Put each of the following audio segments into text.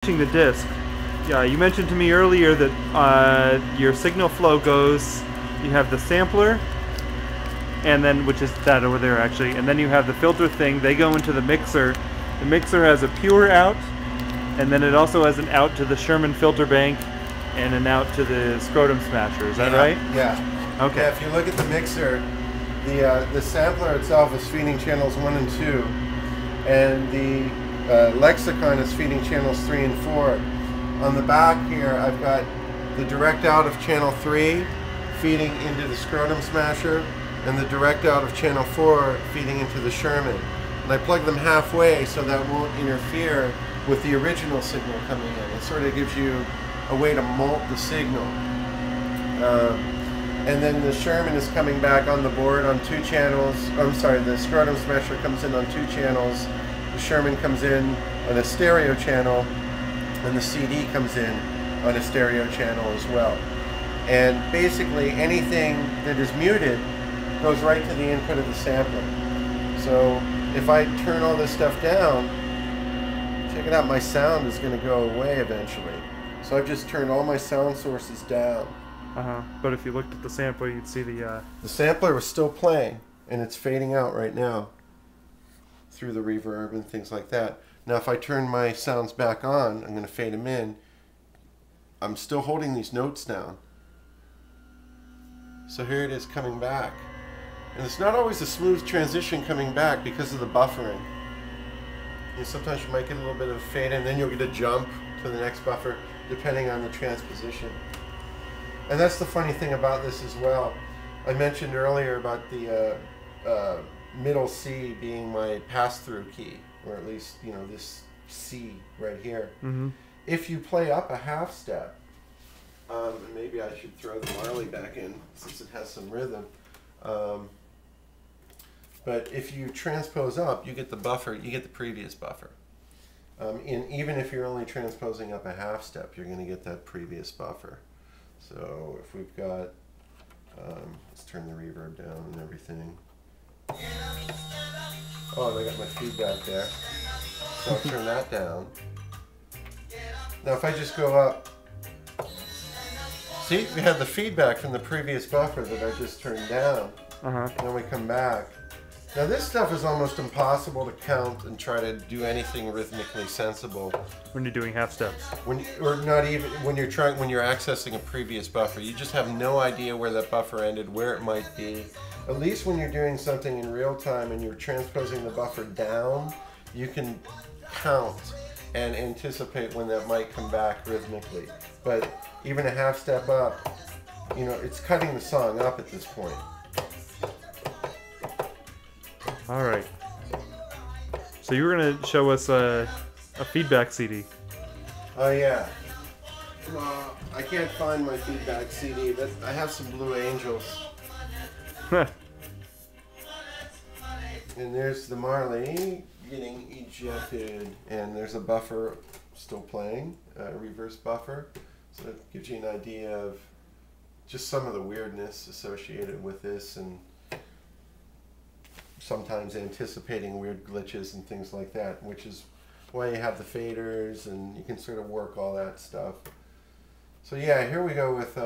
The disc. Yeah, you mentioned to me earlier that your signal flow goes. You have the sampler, and then which is that over there actually, and then you have the filter thing. They go into the mixer. The mixer has a pure out, and then it also has an out to the Sherman filter bank, and an out to the scrotum smasher. Is that right? Yeah. Okay. Yeah, if you look at the mixer, the sampler itself is feeding channels 1 and 2, and the lexicon is feeding channels 3 and 4. On the back here, I've got the direct out of channel 3 feeding into the scrotum smasher, and the direct out of channel 4 feeding into the Sherman. And I plug them halfway so that won't interfere with the original signal coming in. It sort of gives you a way to molt the signal. And then the Sherman is coming back on the board on 2 channels. I'm sorry, the scrotum smasher comes in on 2 channels. The Sherman comes in on a stereo channel, and the CD comes in on a stereo channel as well. And basically anything that is muted goes right to the input of the sampler. So if I turn all this stuff down, check it out, my sound is going to go away eventually. So I've just turned all my sound sources down. But if you looked at the sampler, you'd see the sampler was still playing, and it's fading out right now through the reverb and things like that. Now if I turn my sounds back on, I'm going to fade them in. I'm still holding these notes down. So here it is coming back. And it's not always a smooth transition coming back because of the buffering. And sometimes you might get a little bit of a fade and then you'll get a jump to the next buffer depending on the transposition. And that's the funny thing about this as well. I mentioned earlier about the middle C being my pass-through key, or at least, you know, this C right here. If you play up a half step, and maybe I should throw the Marley back in since it has some rhythm. But if you transpose up, you get the buffer, you get the previous buffer. Even if you're only transposing up a half step, you're going to get that previous buffer. So if we've got, let's turn the reverb down and everything. Oh, and I got my feedback there. So I'll turn that down. Now if I just go up, see, we had the feedback from the previous buffer that I just turned down. Then we come back. Now this stuff is almost impossible to count and try to do anything rhythmically sensible. When you're doing half steps. Or not even when you're accessing a previous buffer. You just have no idea where that buffer ended, where it might be. At least when you're doing something in real time and you're transposing the buffer down, you can count and anticipate when that might come back rhythmically. But even a half step up, you know, it's cutting the song up at this point. All right. So you were going to show us a feedback CD. Oh yeah. Well, I can't find my feedback CD, but I have some Blue Angels. And there's the Marley getting ejected, and there's a buffer still playing, a reverse buffer. So it gives you an idea of just some of the weirdness associated with this, and sometimes anticipating weird glitches and things like that, which is why you have the faders, and you can sort of work all that stuff. So yeah, here we go with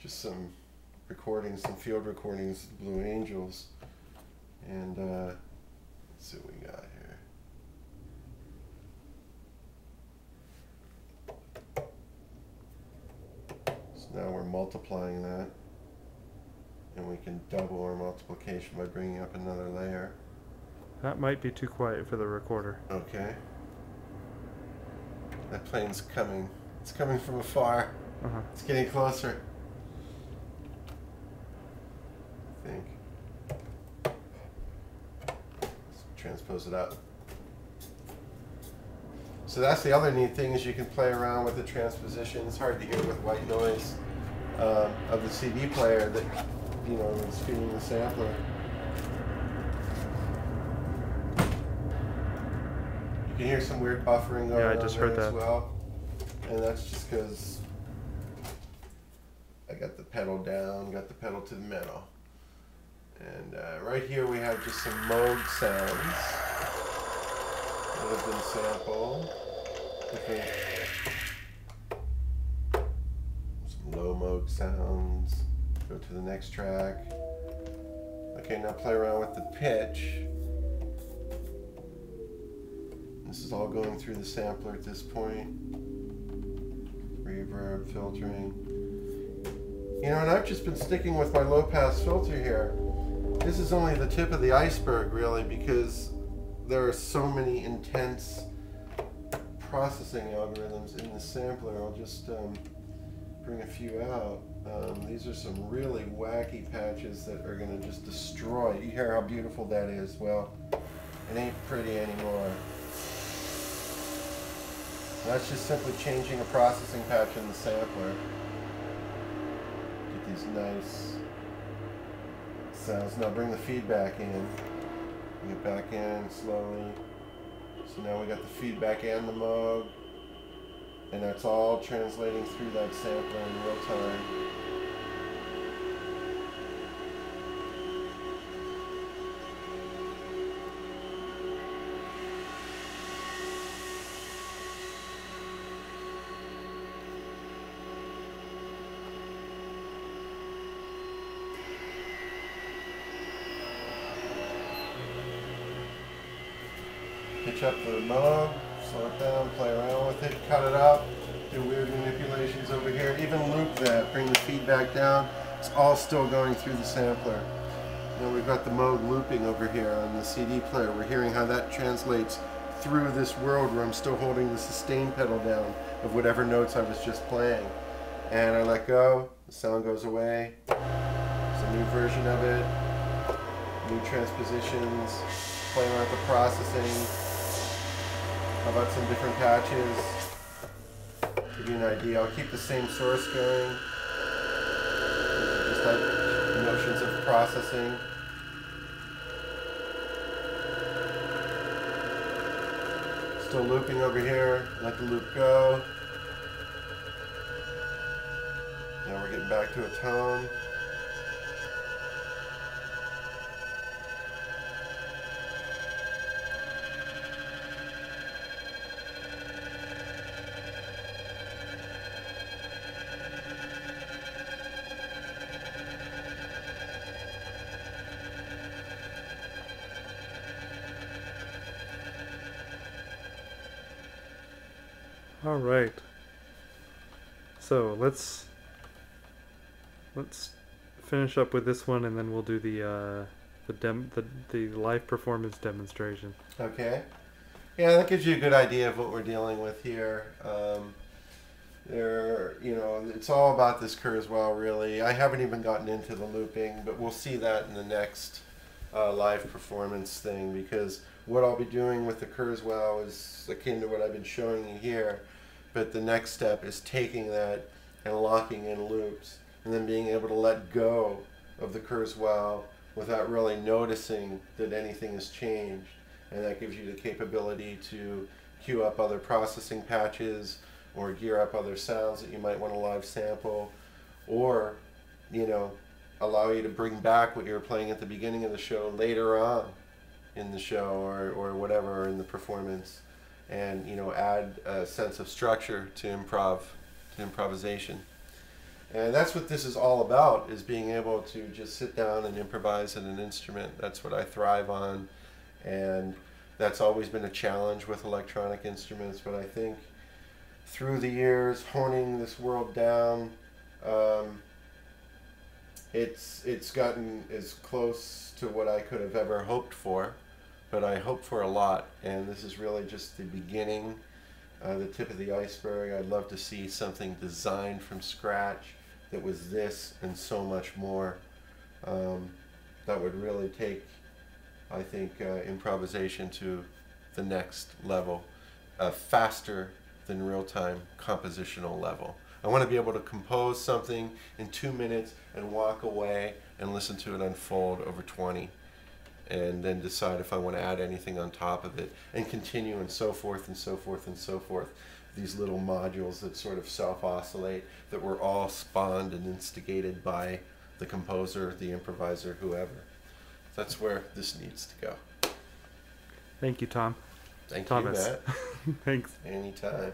just some recordings, some field recordings of Blue Angels. And let's see what we got here. So now we're multiplying that. And we can double our multiplication by bringing up another layer. That might be too quiet for the recorder. Okay. That plane's coming. It's coming from afar. It's getting closer. I think. Let's transpose it up. So that's the other neat thing, is you can play around with the transposition. It's hard to hear with white noise of the CD player that, you know, is feeding the sampler. You can hear some weird buffering going on. Yeah, I just heard that as well. And that's just because I got the pedal down, got the pedal to the metal. And right here we have just some Moog sounds that have been sampled. Some low mode sounds. Go to the next track. Okay, now play around with the pitch. This is all going through the sampler at this point. Reverb, filtering. You know, and I've just been sticking with my low pass filter here. This is only the tip of the iceberg, really, because there are so many intense processing algorithms in the sampler. I'll just bring a few out. These are some really wacky patches that are going to just destroy. You hear how beautiful that is? Well, it ain't pretty anymore. That's just simply changing a processing patch in the sampler. Get these nice sounds. Now bring the feedback in. Bring it back in slowly. So now we got the feedback and the Moog. And that's all translating through that sampler in real time. Pitch up the Moog, slow it down, play around with it, cut it up, do weird manipulations over here, even loop that, bring the feedback down. It's all still going through the sampler. Now we've got the Moog looping over here on the CD player. We're hearing how that translates through this world where I'm still holding the sustain pedal down of whatever notes I was just playing. And I let go, the sound goes away. There's a new version of it, new transpositions, play around with the processing. How about some different patches? Give you an idea. I'll keep the same source going. Just like notions of processing. Still looping over here. Let the loop go. Now we're getting back to a tone. All right. So let's finish up with this one, and then we'll do the live performance demonstration. Okay. Yeah, that gives you a good idea of what we're dealing with here. It's all about this Kurzweil, really. I haven't even gotten into the looping, but we'll see that in the next live performance thing, because what I'll be doing with the Kurzweil is akin to what I've been showing you here, but the next step is taking that and locking in loops, and then being able to let go of the Kurzweil without really noticing that anything has changed. And that gives you the capability to queue up other processing patches or gear up other sounds that you might want to live sample, or, allow you to bring back what you were playing at the beginning of the show later on in the show or whatever in the performance, and add a sense of structure to improvisation. And that's what this is all about, is being able to just sit down and improvise at an instrument. That's what I thrive on, and that's always been a challenge with electronic instruments. But I think through the years, honing this world down, it's gotten as close to what I could have ever hoped for. But I hope for a lot, and this is really just the beginning, the tip of the iceberg. I'd love to see something designed from scratch that was this and so much more. That would really take, I think, improvisation to the next level, faster than real-time compositional level. I want to be able to compose something in 2 minutes and walk away and listen to it unfold over 20. And then decide if I want to add anything on top of it, and continue, and so forth and so forth and so forth. These little modules that sort of self-oscillate, that were all spawned and instigated by the composer, the improviser, whoever. That's where this needs to go. Thank you, Tom. Thank Thomas. you, Matt. Thanks. Anytime.